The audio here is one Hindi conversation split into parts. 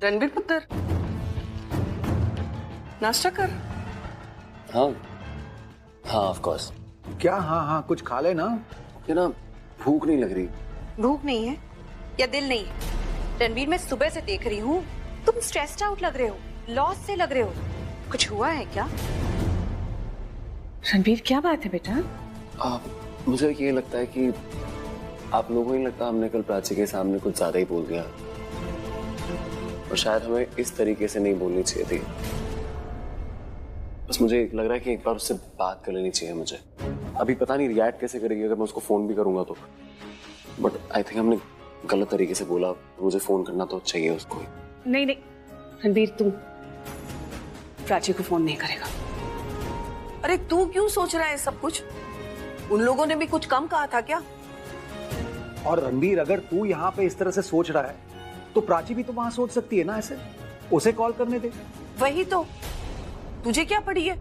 रणबीर पुत्र, नाश्ता कर। हाँ हाँ ऑफ कोर्स। क्या हाँ हाँ, कुछ खा ले ना। ये ना भूख नहीं लग रही। भूख नहीं है या दिल नहीं है? रणबीर, मैं सुबह से देख रही हूँ, तुम स्ट्रेस्ड आउट लग रहे हो, लॉस से लग रहे हो। कुछ हुआ है क्या? रणबीर क्या बात है बेटा? मुझे ये लगता है कि आप लोगों को नहीं लगता हमने कल प्राची के सामने कुछ ज्यादा ही बोल दिया, और शायद हमें इस तरीके से नहीं बोलनी चाहिए थी। बस मुझे लग रहा है कि एक बार उससे बात कर लेनी चाहिए मुझे। अभी पता नहीं रिएक्ट कैसे करेगी अगर मैं उसको फोन भी करूंगा तो, बट आई थिंक हमने गलत तरीके से बोला। मुझे फोन करना तो चाहिए उसको। नहीं नहीं रणबीर, तू प्राची को फोन नहीं करेगा। अरे तू क्यों सोच रहा है सब कुछ? उन लोगों ने भी कुछ कम कहा था क्या? और रणबीर, अगर तू यहाँ पे इस तरह से सोच रहा है तो प्राची भी तो वहां सोच सकती है ना ऐसे। उसे कॉल करने दे। वही तो, तुझे क्या पड़ी है?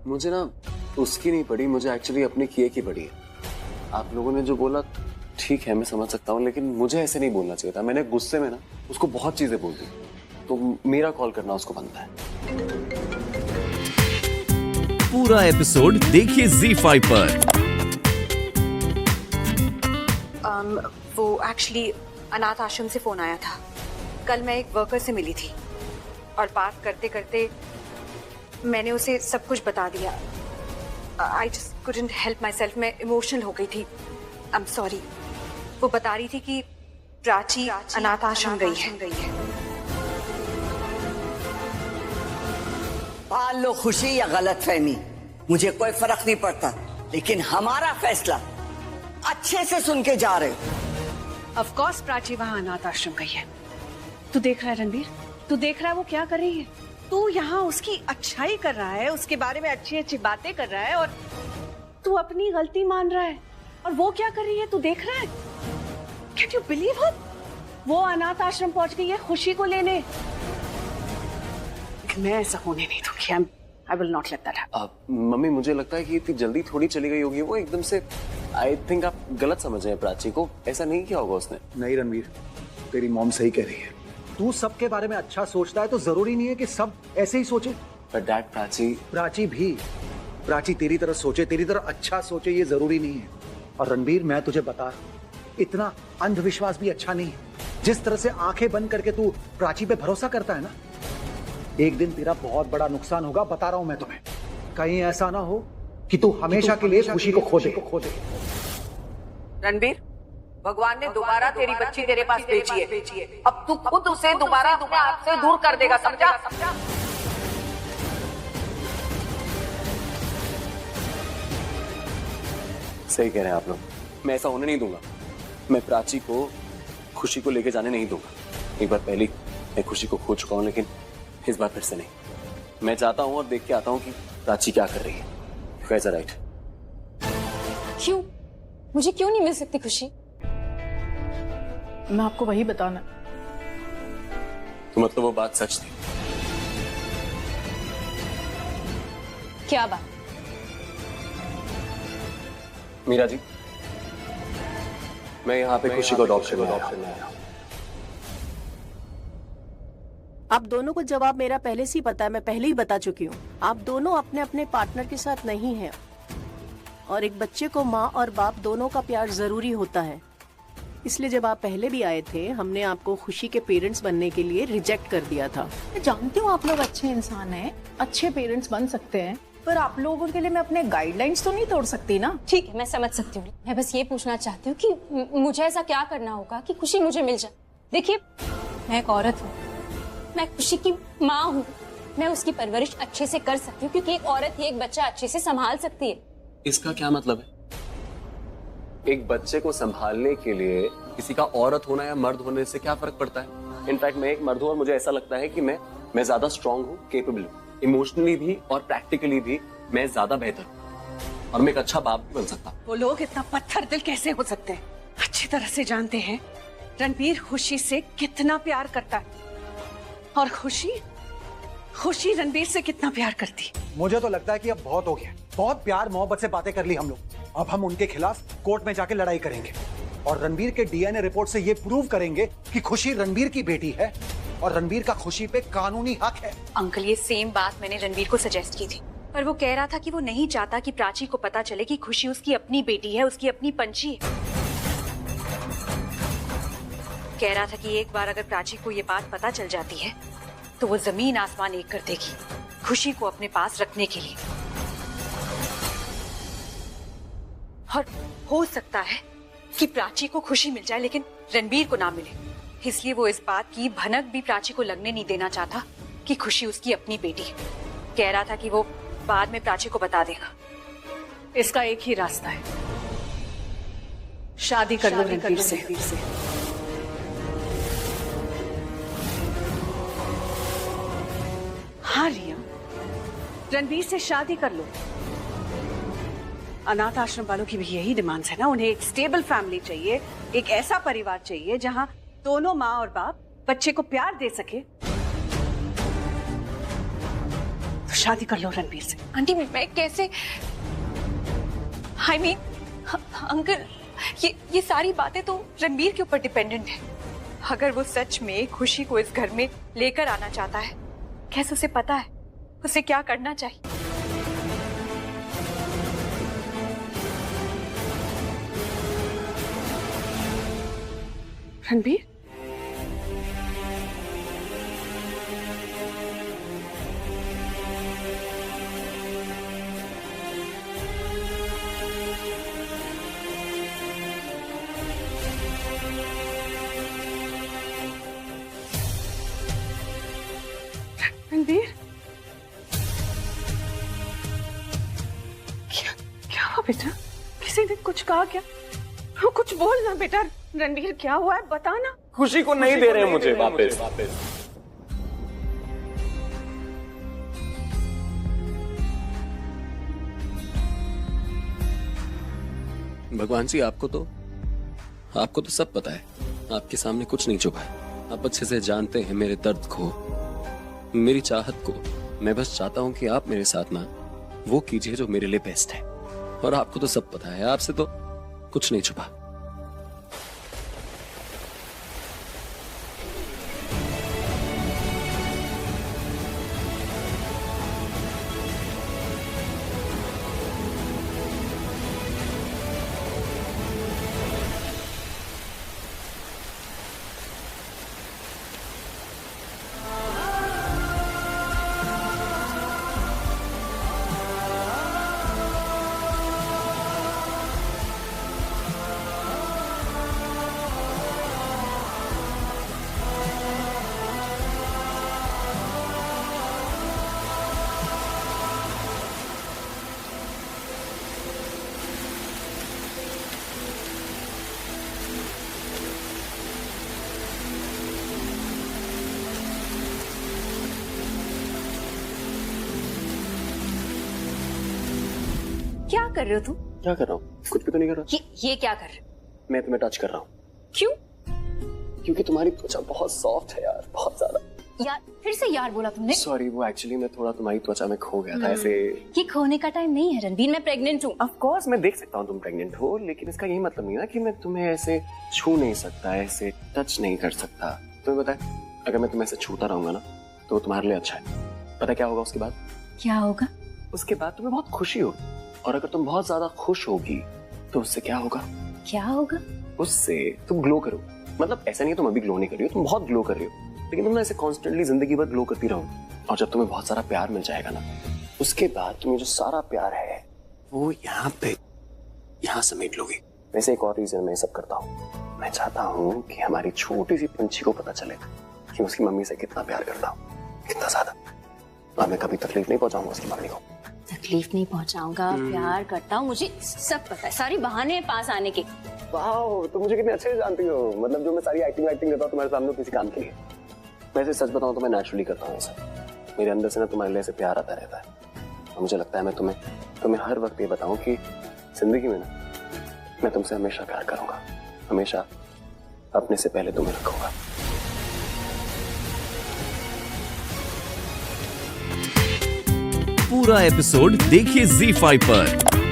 मुझे ना उसकी नहीं पड़ी, मुझे एक्चुअली अपने किए की पड़ी है। आप लोगों ने जो बोला ठीक है, मैं समझ सकता हूँ, लेकिन मुझे ऐसे नहीं बोलना चाहिए था। मैंने गुस्से में ना उसको बहुत चीजें बोल दी, तो मेरा कॉल करना उसको बनता है। पूरा एपिसोड देखिए ZEE5 पर। वो एक्चुअली अनाथ आश्रम से फोन आया था। कल मैं एक वर्कर से मिली थी और बात करते करते मैंने उसे सब कुछ बता दिया। I just couldn't help my self. मैं इमोशनल हो गई थी। I am sorry. वो बता रही थी कि प्राची अनाथ आश्रम गई है। पाल लो खुशी या गलतफहमी, मुझे कोई फर्क नहीं पड़ता, लेकिन हमारा फैसला अच्छे से सुन के जा रहे हो। ऑफ कोर्स प्राची वहां अनाथ आश्रम गई है। तू देख रहा है रणबीर, तू देख रहा है वो क्या कर रही है। तू यहाँ उसकी अच्छाई कर रहा है, उसके बारे में अच्छी अच्छी बातें कर रहा है, और तू अपनी गलती मान रहा है। और वो क्या कर रही है तू देख रहा है। Can you believe it? वो अनाथ आश्रम पहुंच गई है खुशी को लेने। मैं ऐसा होने नहीं दूंगी। I will not let that happen. Mummy, मुझे लगता है कि इतनी जल्दी थोड़ी चली गई होगी वो एकदम से। आई थिंक आप गलत समझ रहे हैं प्राची को। ऐसा नहीं किया होगा उसने। नहीं रणबीर, तेरी मॉम सही कह रही है। तू सबके बारे में अच्छा सोचता है तो जरूरी नहीं है कि सब ऐसे ही सोचे। पर डैड, प्राची तेरी तरह सोचे, तेरी तरह अच्छा सोचे, ये जरूरी नहीं है। और रणबीर, मैं तुझे बता रहा हूं, इतना अंधविश्वास भी अच्छा नहीं है। जिस तरह से आंखें बंद करके तू प्राची पे भरोसा करता है ना, एक दिन तेरा बहुत बड़ा नुकसान होगा, बता रहा हूं मैं तुम्हें। कहीं ऐसा ना हो कि तू हमेशा के लिए खुशी को खो दे। रणबीर, भगवान ने दोबारा तेरी बच्ची तेरे पास भेजी है। अब तू खुद उसे दोबारा अपने आप से दूर कर देगा, समझा? सही कह रहे हैं आप लोग। मैं ऐसा होने नहीं दूंगा। मैं प्राची को खुशी को लेके जाने नहीं दूंगा। एक बार पहले मैं खुशी को खो चुका हूं, लेकिन इस बार फिर से नहीं। मैं जाता हूं और देख के आता हूं कि प्राची क्या कर रही है। You guys are right. क्यों? मुझे क्यों नहीं मिल सकती खुशी? मैं आपको वही बताना। तो मतलब वो बात सच थी? क्या बात? मीरा जी, मैं यहाँ पे खुशी को अडॉप्शन में आया। आप दोनों को जवाब मेरा पहले से ही पता है, मैं पहले ही बता चुकी हूँ। आप दोनों अपने अपने पार्टनर के साथ नहीं हैं, और एक बच्चे को माँ और बाप दोनों का प्यार जरूरी होता है। इसलिए जब आप पहले भी आए थे, हमने आपको खुशी के पेरेंट्स बनने के लिए रिजेक्ट कर दिया था। मैं जानती हूँ आप लोग अच्छे इंसान हैं, अच्छे पेरेंट्स बन सकते हैं, पर आप लोगों के लिए मैं अपने गाइडलाइंस तो नहीं तोड़ सकती ना। ठीक है, मैं समझ सकती हूँ। मैं बस ये पूछना चाहती हूँ कि मुझे ऐसा क्या करना होगा कि खुशी मुझे मिल जाए। देखिए, मैं एक औरत हूँ, मैं खुशी की माँ हूँ। मैं उसकी परवरिश अच्छे से कर सकती हूँ, क्योंकि एक औरत ही एक बच्चा अच्छे से संभाल सकती है। इसका क्या मतलब है? एक बच्चे को संभालने के लिए किसी का औरत होना या मर्द होने से क्या फर्क पड़ता है? इनफैक्ट मैं एक मर्द हूँ और मुझे ऐसा लगता है कि मैं ज्यादा स्ट्रांग हूँ, केपेबल हूँ, इमोशनली भी और प्रैक्टिकली भी मैं ज्यादा बेहतर हूँ, और मैं एक अच्छा बाप भी बन सकता हूँ। वो लोग इतना पत्थर दिल कैसे हो सकते हैं? अच्छी तरह से जानते हैं रणबीर खुशी से कितना प्यार करता है, और खुशी रणबीर से कितना प्यार करती। मुझे तो लगता है कि अब बहुत हो गया। बहुत प्यार मोहब्बत से बातें कर ली हम लोग। अब हम उनके खिलाफ कोर्ट में जाके लड़ाई करेंगे और रणबीर के डीएनए रिपोर्ट से ये प्रूव करेंगे कि खुशी रणबीर की बेटी है और रणबीर का खुशी पे कानूनी हक है। अंकल, ये सेम बात मैंने रणबीर को सजेस्ट की थी, पर वो कह रहा था कि वो नहीं चाहता कि प्राची को पता चले कि खुशी उसकी अपनी बेटी है, उसकी अपनी पंछी है। कह रहा था कि एक बार अगर प्राची को ये बात पता चल जाती है तो वो जमीन आसमान एक कर देगी खुशी को अपने पास रखने के लिए। और हो सकता है कि प्राची को खुशी मिल जाए लेकिन रणबीर को ना मिले, इसलिए वो इस बात की भनक भी प्राची को लगने नहीं देना चाहता कि खुशी उसकी अपनी बेटी है। कह रहा था कि वो बाद में प्राची को बता देगा। इसका एक ही रास्ता है, शादी कर लो रणबीर से। हाँ रिया, रणबीर से शादी कर लो। अनाथ आश्रम वालों की भी यही डिमांड्स है ना, उन्हें एक स्टेबल फैमिली चाहिए, एक ऐसा परिवार चाहिए जहां दोनों माँ और बाप बच्चे को प्यार दे सके। तो शादी कर लो रणबीर से। आंटी, मैं कैसे, आई मीन अंकल, ये सारी बातें तो रणबीर के ऊपर डिपेंडेंट है। अगर वो सच में खुशी को इस घर में लेकर आना चाहता है, कैसे उसे पता है उसे क्या करना चाहिए? रणबीर, रणबीर, क्या हुआ बेटा? किसी ने कुछ कहा क्या? कुछ बोल ना बेटा। रणबीर, क्या हुआ है बताना। खुशी को नहीं दे रहे मुझे वापस। भगवान जी, आपको तो सब पता है, आपके सामने कुछ नहीं छुपा है। आप अच्छे से जानते हैं मेरे दर्द को, मेरी चाहत को। मैं बस चाहता हूं कि आप मेरे साथ ना वो कीजिए जो मेरे लिए बेस्ट है, और आपको तो सब पता है, आपसे तो कुछ नहीं छुपा। क्या कर रहे हो तुम? क्या कर रहा हूँ? कुछ भी तो नहीं कर रहा। ये क्या कर रहे हो? मैं तुम्हें टच कर रहा हूँ। क्यों? क्योंकि तुम्हारी त्वचा बहुत सॉफ्ट है यार, बहुत ज्यादा। यार, फिर से यार बोला तुमने। सॉरी, वो एक्चुअली मैं थोड़ा तुम्हारी त्वचा में खो गया था ऐसे। ये खोने का टाइम नहीं है रणबीर, मैं प्रेग्नेंट हूँ। ऑफ कोर्स मैं देख सकता हूँ तुम प्रेग्नेंट हो, लेकिन इसका यही मतलब नहीं ना कि मैं तुम्हें ऐसे छू नहीं सकता, ऐसे टच नहीं कर सकता। तुम्हें पता है, अगर मैं तुम्हें ऐसे छूता रहूंगा ना तो तुम्हारे लिए अच्छा है। पता क्या होगा उसके बाद? क्या होगा? उसके बाद तुम्हें बहुत खुशी होगी, और अगर तुम बहुत ज्यादा खुश होगी तो उससे क्या होगा? क्या होगा? उससे तुम ग्लो करो। मतलब ऐसा नहीं है तुम अभी ग्लो नहीं कर रही हो, तुम बहुत ग्लो कर रही हो, लेकिन तुम ऐसे कॉन्स्टेंटली जिंदगी भर ग्लो करती रहो। और जब तुम्हें बहुत सारा प्यार मिल जाएगा ना, उसके बाद तुम्हें जो सारा प्यार है वो यहाँ समेट लोगी। वैसे एक और रीजन मैं सब करता हूँ, मैं चाहता हूँ कि हमारी छोटी सी पंछी को पता चले कि उसकी मम्मी से कितना प्यार करता हूँ, कितना ज्यादा। और मैं कभी तकलीफ नहीं पहुंचाऊंगा उसकी मम्मी को। तकलीफ नहीं पहुंचाऊंगा, प्यार करता हूँ, मुझे सब पता है, सारी बहाने हैं पास आने के। वाह, तुम मुझे कितने अच्छे से जानती हो। मतलब जो मैं सारी एक्टिंग करता हूँ तुम्हारे सामने किसी काम के लिए। वैसे सच बताऊं तो मैं नेचुरली करता हूँ ऐसा। मेरे अंदर से ना तुम्हारे लिए ऐसे प्यार आता रहता है, और मुझे लगता है मैं तुम्हें हर वक्त ये बताऊं कि जिंदगी में ना मैं तुमसे हमेशा प्यार करूंगा, हमेशा अपने से पहले तुम्हें रखूंगा। पूरा एपिसोड देखिए ZEE5 पर।